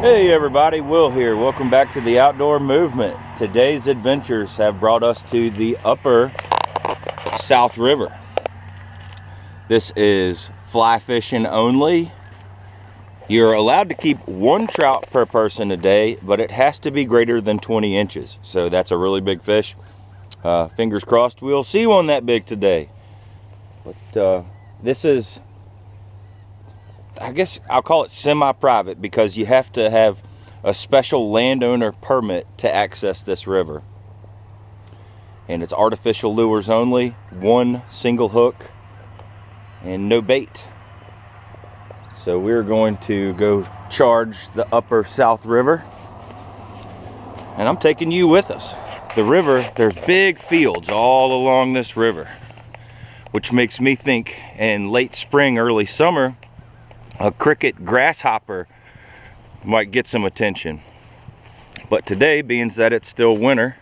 Hey everybody, Will here. Welcome back to the Outdoor Movement. Today's adventures have brought us to the upper South River. This is fly fishing only. You're allowed to keep one trout per person a day, but it has to be greater than 20 inches. So that's a really big fish. Fingers crossed we'll see one that big today. But this is, I guess I'll call it semi-private because you have to have a special landowner permit to access this river. And it's artificial lures only, one single hook, and no bait. So we're going to go charge the upper South River. And I'm taking you with us. The river, there's big fields all along this river, which makes me think in late spring, early summer, a cricket grasshopper might get some attention. But today, being that it's still winter,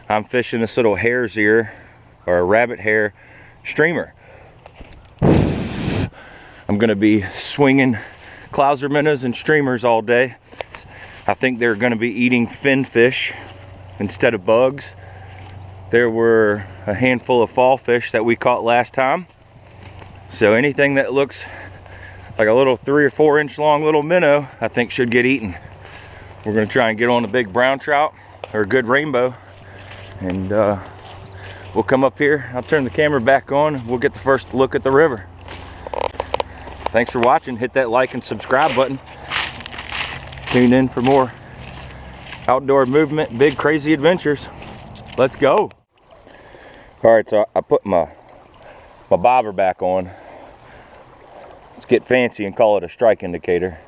I'm fishing this little hare's ear or a rabbit hair streamer. I'm gonna be swinging clouser minnows and streamers all day. I think they're gonna be eating fin fish instead of bugs. There were a handful of fall fish that we caught last time. So anything that looks like a little 3 or 4 inch long little minnow, I think should get eaten. We're gonna try and get on a big brown trout or a good rainbow, and we'll come up here. I'll turn the camera back on. We'll get the first look at the river. Thanks for watching. Hit that like and subscribe button. Tune in for more outdoor movement, big crazy adventures. Let's go. All right, so I put my bobber back on. Let's get fancy and call it a strike indicator.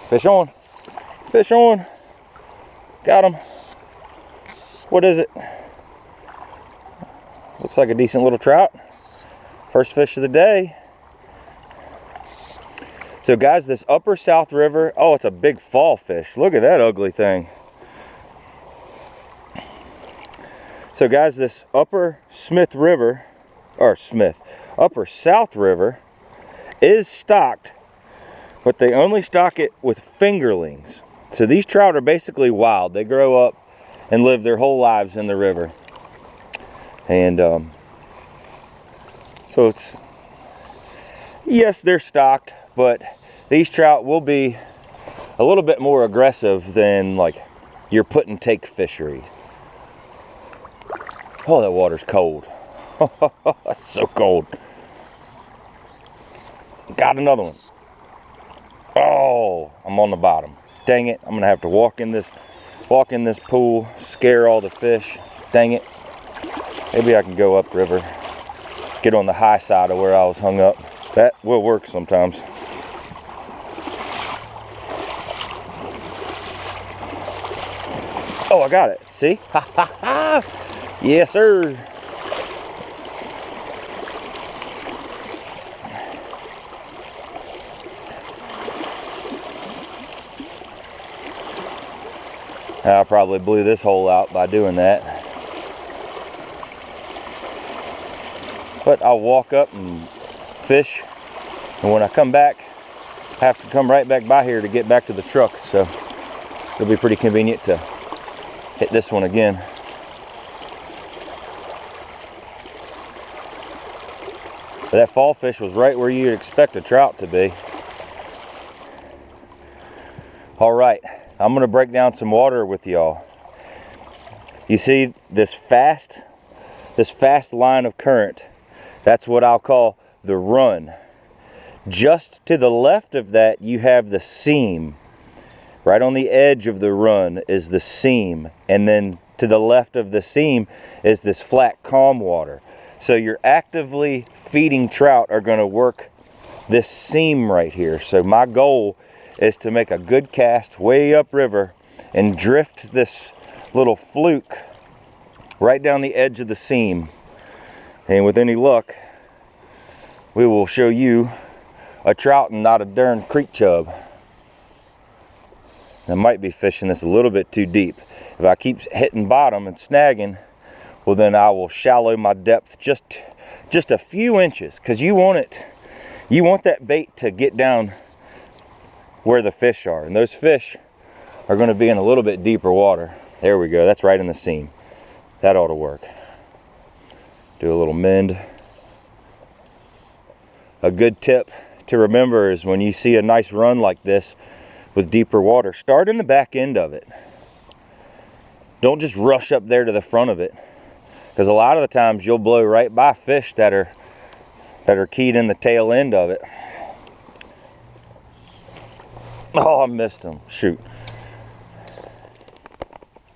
Fish on. Fish on. Got him. What is it? Looks like a decent little trout. First fish of the day. So guys, this upper South River, oh, it's a big fall fish. Look at that ugly thing. So guys, this upper upper South River is stocked, but they only stock it with fingerlings. So these trout are basically wild. They grow up and live their whole lives in the river. And so it's, yes, they're stocked, but these trout will be a little bit more aggressive than like your put and take fishery. Oh, that water's cold. That's so cold. Got another one. Oh, I'm on the bottom. Dang it, I'm gonna have to walk in this pool, scare all the fish. Dang it. Maybe I can go upriver, get on the high side of where I was hung up. That will work sometimes. Oh, I got it. See? Ha ha ha! Yes, sir. I probably blew this hole out by doing that. But I'll walk up and fish, and when I come back, I have to come right back by here to get back to the truck, so it'll be pretty convenient to hit this one again. But that fall fish was right where you'd expect a trout to be. All right, I'm gonna break down some water with y'all. You see this fast line of current? That's what I'll call the run. Just to the left of that, you have the seam. Right on the edge of the run is the seam, and then to the left of the seam is this flat, calm water. So your actively feeding trout are going to work this seam right here. So my goal is to make a good cast way upriver and drift this little fluke right down the edge of the seam. And with any luck, we will show you a trout and not a darn creek chub. I might be fishing this a little bit too deep. If I keep hitting bottom and snagging, well then I will shallow my depth just a few inches, because you want that bait to get down where the fish are, and those fish are going to be in a little bit deeper water. There we go, that's right in the seam. That ought to work. Do a little mend. A good tip to remember is when you see a nice run like this with deeper water, start in the back end of it. Don't just rush up there to the front of it, because a lot of the times you'll blow right by fish that are keyed in the tail end of it. Oh, I missed him. Shoot.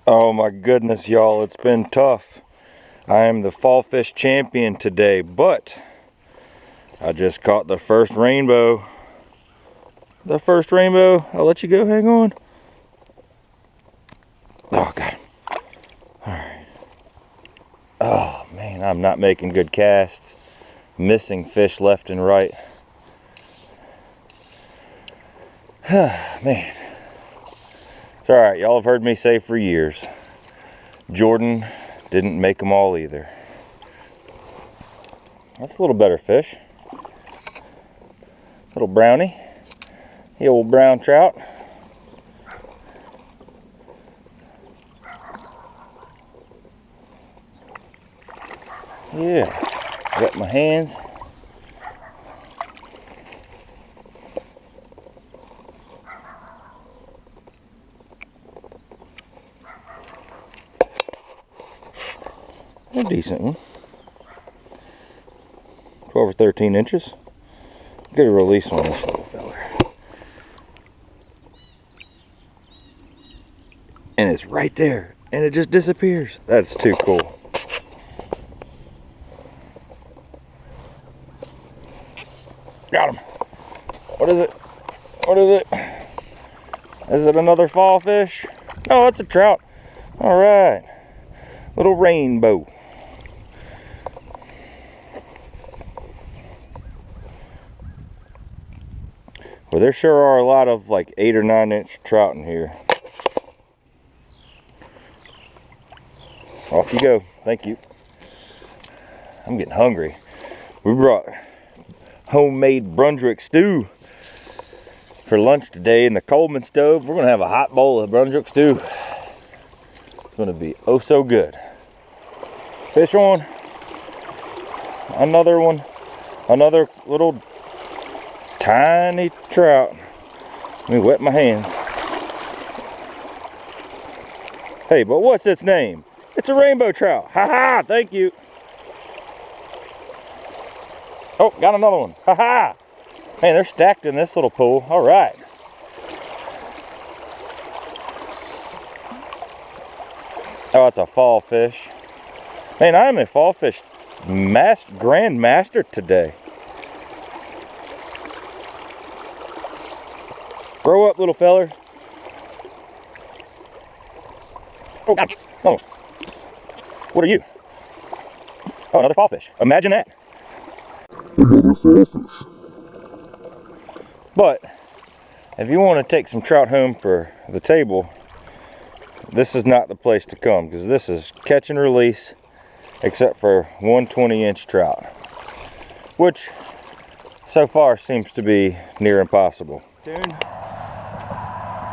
Oh my goodness, y'all, it's been tough. I am the fall fish champion today, but I just caught the first rainbow. The first rainbow. I'll let you go, hang on. Oh, got him. All right. Oh man, I'm not making good casts. Missing fish left and right. Man. It's all right, y'all have heard me say for years, Jordan didn't make them all either. That's a little better fish. Little brownie, the old brown trout. Yeah, wet my hands. A decent one. 12 or 13 inches. Get a release on this little fella. And it's right there. And it just disappears. That's too cool. Got him. What is it? What is it? Is it another fall fish? Oh, it's a trout. All right. Little rainbow. Well, there sure are a lot of like 8 or 9 inch trout in here. Off you go. Thank you. I'm getting hungry. We brought homemade Brunswick stew for lunch today in the Coleman stove. We're going to have a hot bowl of Brunswick stew. It's going to be oh so good. Fish on. Another one. Another little tiny trout. Let me wet my hands. Hey, but what's its name? It's a rainbow trout. Ha ha, thank you. Oh, got another one. Ha ha. Man, they're stacked in this little pool. All right. Oh, it's a fall fish. Man, I'm a fall fish grand master today. Grow up, little feller. Oh, God. Oh. What are you? Oh, another fall fish. Imagine that. Another fall fish. But if you want to take some trout home for the table, this is not the place to come, because this is catch and release, except for 1 20-inch trout, which so far seems to be near impossible.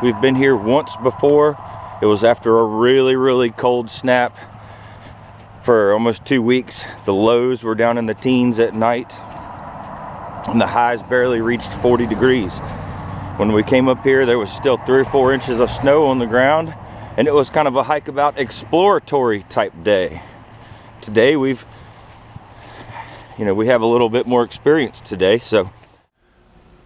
We've been here once before. It was after a really cold snap for almost 2 weeks. The lows were down in the teens at night, and the highs barely reached 40 degrees. When we came up here, there was still 3 or 4 inches of snow on the ground, and it was kind of a hike about exploratory type day. Today we have a little bit more experience today, so.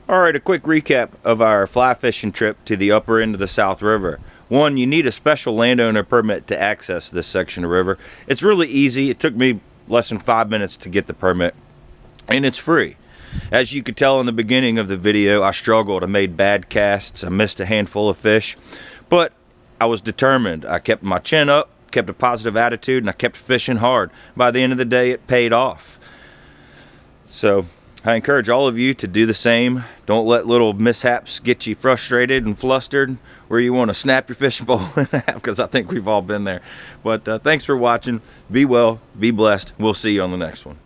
All right, a quick recap of our fly fishing trip to the upper end of the South River. One, you need a special landowner permit to access this section of river. It's really easy. It took me less than 5 minutes to get the permit, and it's free. As you could tell in the beginning of the video, I struggled. I made bad casts. I missed a handful of fish, but I was determined. I kept my chin up, kept a positive attitude, and I kept fishing hard. By the end of the day, it paid off. So I encourage all of you to do the same. Don't let little mishaps get you frustrated and flustered where you want to snap your fishing pole in half, because I think we've all been there. But thanks for watching. Be well, be blessed. We'll see you on the next one.